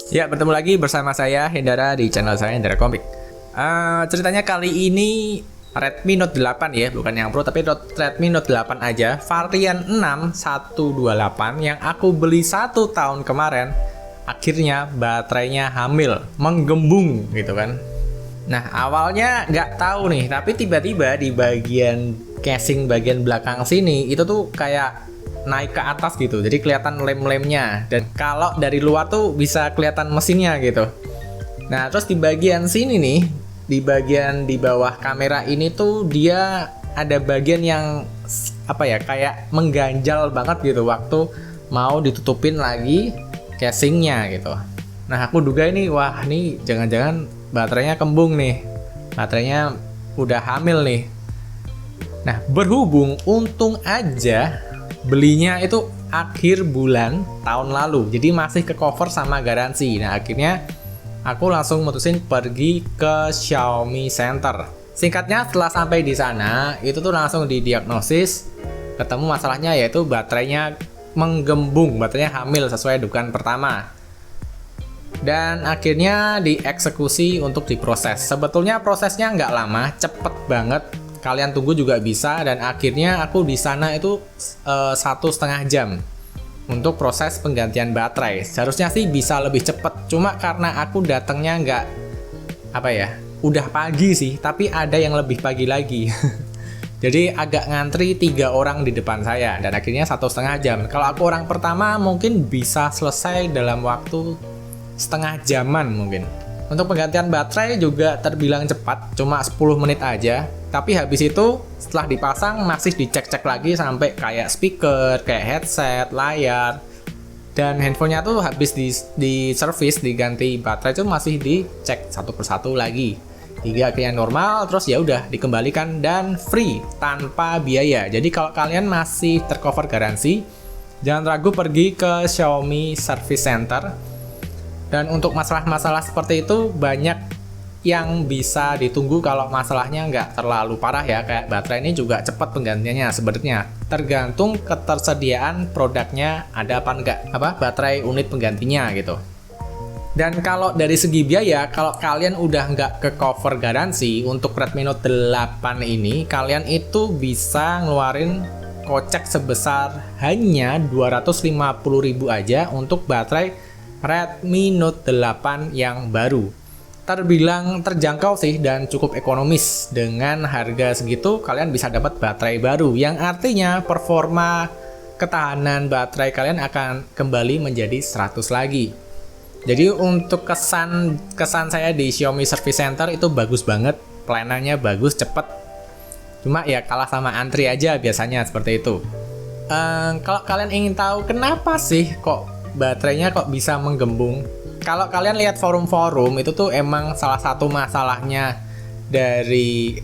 Ya, bertemu lagi bersama saya Hendara di channel saya Hendara Komik. Ceritanya kali ini Redmi Note 8 ya, bukan yang Pro tapi Redmi Note 8 aja, varian 6128 yang aku beli 1 tahun kemarin. Akhirnya baterainya hamil, menggembung gitu kan. Nah, awalnya nggak tahu nih, tapi tiba-tiba di bagian casing bagian belakang sini itu tuh kayak naik ke atas gitu, jadi kelihatan lem-lemnya, dan kalau dari luar tuh bisa kelihatan mesinnya gitu. Nah, terus di bagian sini nih, di bagian di bawah kamera ini tuh dia ada bagian yang apa ya, kayak mengganjal banget gitu waktu mau ditutupin lagi casingnya gitu. Nah, aku duga ini, wah ini jangan-jangan baterainya kembung nih, baterainya udah hamil nih. Nah, berhubung untung aja belinya itu akhir bulan tahun lalu, jadi masih ke cover sama garansi. Nah, akhirnya aku langsung mutusin pergi ke Xiaomi Center. Singkatnya, setelah sampai di sana itu tuh langsung didiagnosis, ketemu masalahnya yaitu baterainya menggembung, baterainya hamil sesuai dugaan pertama. Dan akhirnya dieksekusi untuk diproses. Sebetulnya prosesnya nggak lama, cepet banget. Kalian tunggu juga bisa, dan akhirnya aku di sana itu 1,5 jam untuk proses penggantian baterai. Seharusnya sih bisa lebih cepat, cuma karena aku datangnya nggak apa ya, udah pagi sih, tapi ada yang lebih pagi lagi. Jadi agak ngantri 3 orang di depan saya, dan akhirnya 1,5 jam. Kalau aku orang pertama mungkin bisa selesai dalam waktu setengah jaman mungkin. Untuk penggantian baterai juga terbilang cepat, cuma 10 menit aja. Tapi habis itu setelah dipasang masih dicek-cek lagi sampai kayak speaker, kayak headset, layar. Dan handphonenya tuh habis di service, diganti baterai itu masih dicek satu persatu lagi. Hingga akhirnya normal, terus ya udah dikembalikan dan free tanpa biaya. Jadi kalau kalian masih tercover garansi, jangan ragu pergi ke Xiaomi Service Center. Dan untuk masalah-masalah seperti itu banyak yang bisa ditunggu kalau masalahnya nggak terlalu parah ya. Kayak baterai ini juga cepat penggantiannya sebenarnya. Tergantung ketersediaan produknya ada apa enggak, baterai unit penggantinya gitu. Dan kalau dari segi biaya, kalau kalian udah nggak ke cover garansi untuk Redmi Note 8 ini, kalian itu bisa ngeluarin kocek sebesar hanya 250.000 aja untuk baterai Redmi Note 8 yang baru. Terbilang terjangkau sih dan cukup ekonomis. Dengan harga segitu kalian bisa dapat baterai baru, yang artinya performa ketahanan baterai kalian akan kembali menjadi 100 lagi. Jadi untuk kesan saya di Xiaomi Service Center itu bagus banget, pelayanannya bagus, cepet. Cuma ya kalah sama antri aja biasanya seperti itu. Kalau kalian ingin tahu kenapa sih kok baterainya kok bisa menggembung, kalau kalian lihat forum-forum itu tuh emang salah satu masalahnya dari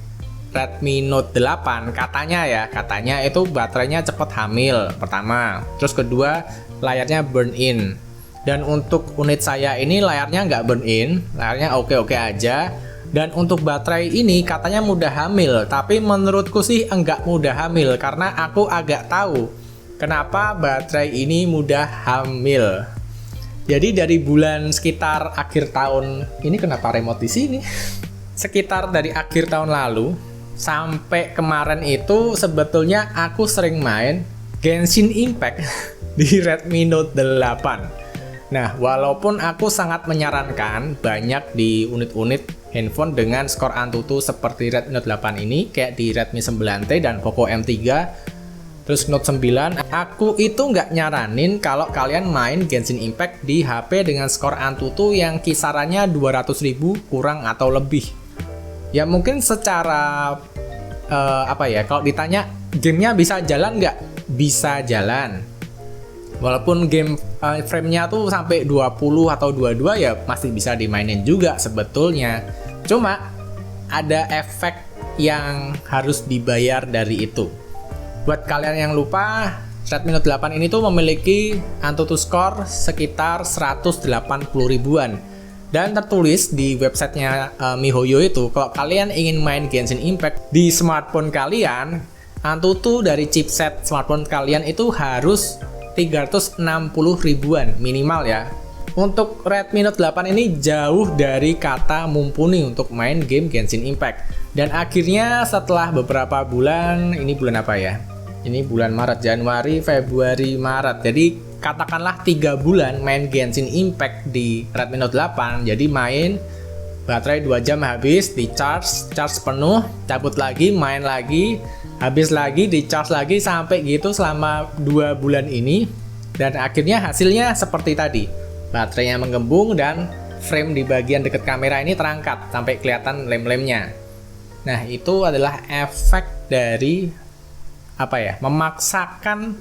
Redmi Note 8 katanya itu baterainya cepet hamil pertama, terus kedua layarnya burn in. Dan untuk unit saya ini layarnya nggak burn in, layarnya oke-oke aja. Dan untuk baterai ini katanya mudah hamil, tapi menurutku sih enggak mudah hamil, karena aku agak tahu kenapa baterai ini mudah hamil. Jadi dari bulan sekitar akhir tahun ini, kenapa remote di sini? Sekitar dari akhir tahun lalu sampai kemarin itu sebetulnya aku sering main Genshin Impact di Redmi Note 8. Nah, walaupun aku sangat menyarankan banyak di unit-unit handphone dengan skor Antutu seperti Redmi Note 8 ini, kayak di Redmi 9T dan Poco M3, terus Note 9, aku itu nggak nyaranin kalau kalian main Genshin Impact di HP dengan skor Antutu yang kisarannya 200.000 kurang atau lebih. Ya mungkin secara kalau ditanya gamenya bisa jalan nggak? Bisa jalan. Walaupun game frame-nya tuh sampai 20 atau 22 ya masih bisa dimainin juga sebetulnya. Cuma ada efek yang harus dibayar dari itu. Buat kalian yang lupa, Redmi Note 8 ini tuh memiliki Antutu score sekitar 180 ribuan. Dan tertulis di websitenya MiHoYo itu, kalau kalian ingin main Genshin Impact di smartphone kalian, Antutu dari chipset smartphone kalian itu harus 360 ribuan minimal ya. Untuk Redmi Note 8 ini jauh dari kata mumpuni untuk main game Genshin Impact. Dan akhirnya setelah beberapa bulan, ini bulan apa ya? Ini bulan Maret, Januari, Februari, Maret. Jadi katakanlah 3 bulan main Genshin Impact di Redmi Note 8. Jadi main, baterai 2 jam habis, di charge penuh, cabut lagi, main lagi, habis lagi, di charge lagi, sampai gitu selama 2 bulan ini. Dan akhirnya hasilnya seperti tadi. Baterainya menggembung dan frame di bagian dekat kamera ini terangkat sampai kelihatan lem-lemnya. Nah, itu adalah efek dari memaksakan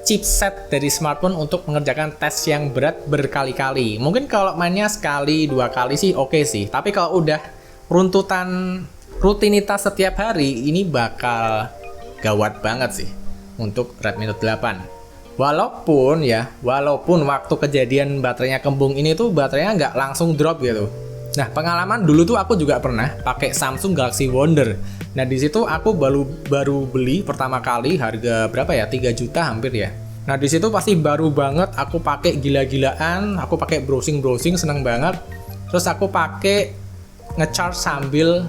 chipset dari smartphone untuk mengerjakan tes yang berat berkali-kali. Mungkin kalau mainnya sekali, 2 kali sih oke sih. Tapi kalau udah rutinitas setiap hari, ini bakal gawat banget sih untuk Redmi Note 8. Walaupun waktu kejadian baterainya kembung ini tuh baterainya nggak langsung drop gitu. Nah, pengalaman dulu tuh aku juga pernah pakai Samsung Galaxy Wonder. Nah, di situ aku baru beli pertama kali, harga berapa ya? 3 juta hampir ya. Nah, di situ pasti baru banget, aku pakai gila-gilaan, aku pakai browsing seneng banget. Terus aku pakai ngecharge sambil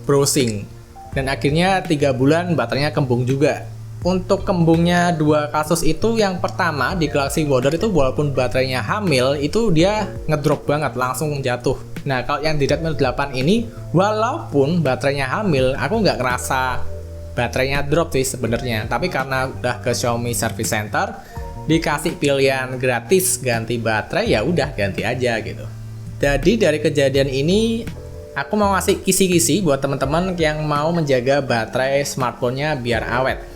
browsing. Dan akhirnya 3 bulan baterainya kembung juga. Untuk kembungnya 2 kasus itu, yang pertama di Galaxy Wonder itu walaupun baterainya hamil, itu dia ngedrop banget, langsung jatuh. Nah, kalau yang di Redmi Note 8 ini, walaupun baterainya hamil, aku nggak ngerasa baterainya drop sih sebenarnya. Tapi karena udah ke Xiaomi Service Center, dikasih pilihan gratis ganti baterai, ya udah ganti aja gitu. Jadi dari kejadian ini, aku mau ngasih kisi-kisi buat teman-teman yang mau menjaga baterai smartphone-nya biar awet.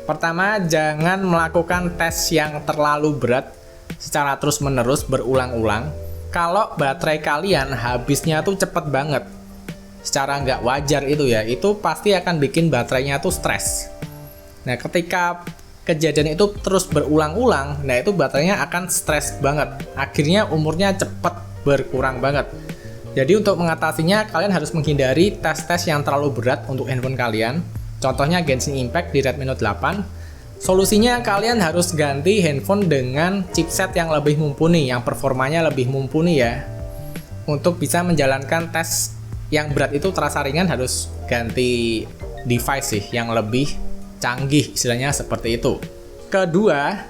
Pertama, jangan melakukan tes yang terlalu berat secara terus-menerus berulang-ulang. Kalau baterai kalian habisnya tuh cepet banget, secara nggak wajar itu ya, itu pasti akan bikin baterainya tuh stres. Nah, ketika kejadian itu terus berulang-ulang, nah itu baterainya akan stres banget. Akhirnya umurnya cepet berkurang banget. Jadi untuk mengatasinya, kalian harus menghindari tes-tes yang terlalu berat untuk handphone kalian. Contohnya Genshin Impact di Redmi Note 8. Solusinya kalian harus ganti handphone dengan chipset yang lebih mumpuni, yang performanya lebih mumpuni ya. Untuk bisa menjalankan tes yang berat itu terasa ringan, harus ganti device sih yang lebih canggih, istilahnya seperti itu. Kedua,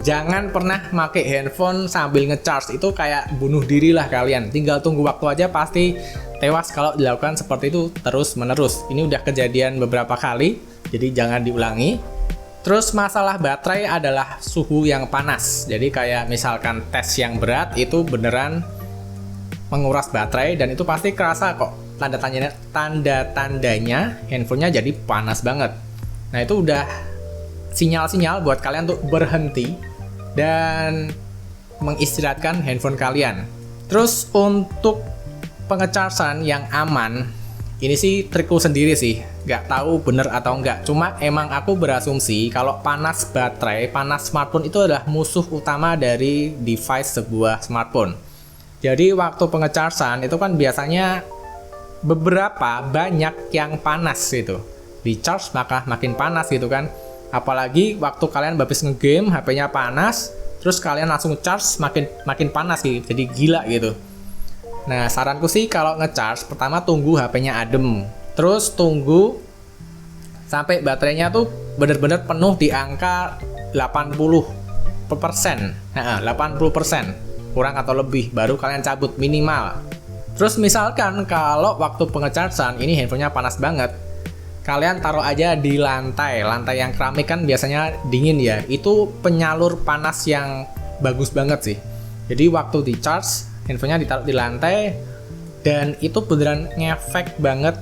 jangan pernah pakai handphone sambil ngecharge, itu kayak bunuh diri lah kalian. Tinggal tunggu waktu aja pasti tewas kalau dilakukan seperti itu terus-menerus. Ini udah kejadian beberapa kali, jadi jangan diulangi. Terus masalah baterai adalah suhu yang panas. Jadi kayak misalkan tes yang berat itu beneran menguras baterai dan itu pasti kerasa kok tanda-tandanya handphonenya jadi panas banget. Nah, itu udah sinyal-sinyal buat kalian untuk berhenti dan mengistirahatkan handphone kalian. Terus untuk pengechargean yang aman, ini sih trikku sendiri sih, nggak tahu bener atau enggak. Cuma emang aku berasumsi kalau panas baterai, panas smartphone itu adalah musuh utama dari device sebuah smartphone. Jadi waktu pengechargean itu kan biasanya banyak yang panas gitu. Di charge maka makin panas gitu kan. Apalagi waktu kalian habis ngegame, HP-nya panas, terus kalian langsung charge makin panas gitu, jadi gila gitu. Nah, saranku sih kalau ngecharge, pertama tunggu HP-nya adem. Terus tunggu sampai baterainya tuh bener-bener penuh di angka 80%. Nah, 80%. Kurang atau lebih, baru kalian cabut minimal. Terus misalkan kalau waktu pengechargean ini handphonenya panas banget, kalian taruh aja di lantai yang keramik kan biasanya dingin ya. Itu penyalur panas yang bagus banget sih. Jadi waktu di charge, handphonenya ditaruh di lantai dan itu beneran ngefek banget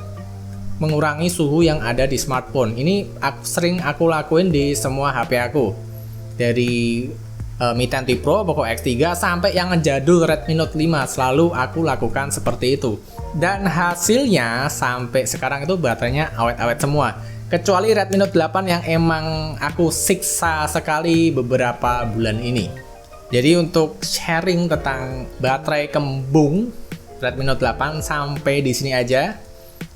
mengurangi suhu yang ada di smartphone. Ini sering aku lakuin di semua HP aku. Dari Mi 10T Pro, Poco X3 sampai yang ngejadul Redmi Note 5 selalu aku lakukan seperti itu. Dan hasilnya sampai sekarang itu baterainya awet-awet semua. Kecuali Redmi Note 8 yang emang aku siksa sekali beberapa bulan ini. Jadi untuk sharing tentang baterai kembung Redmi Note 8 sampai di sini aja.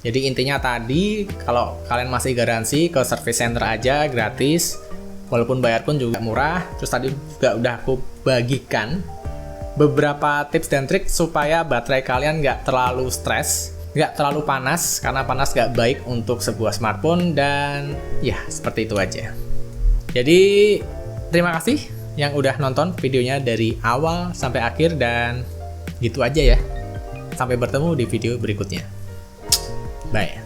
Jadi intinya tadi kalau kalian masih garansi ke service center aja gratis. Walaupun bayar pun juga murah. Terus tadi juga udah aku bagikan beberapa tips dan trik supaya baterai kalian nggak terlalu stres, nggak terlalu panas, karena panas nggak baik untuk sebuah smartphone. Dan ya seperti itu aja. Jadi terima kasih yang udah nonton videonya dari awal sampai akhir, dan gitu aja ya. Sampai bertemu di video berikutnya. Bye.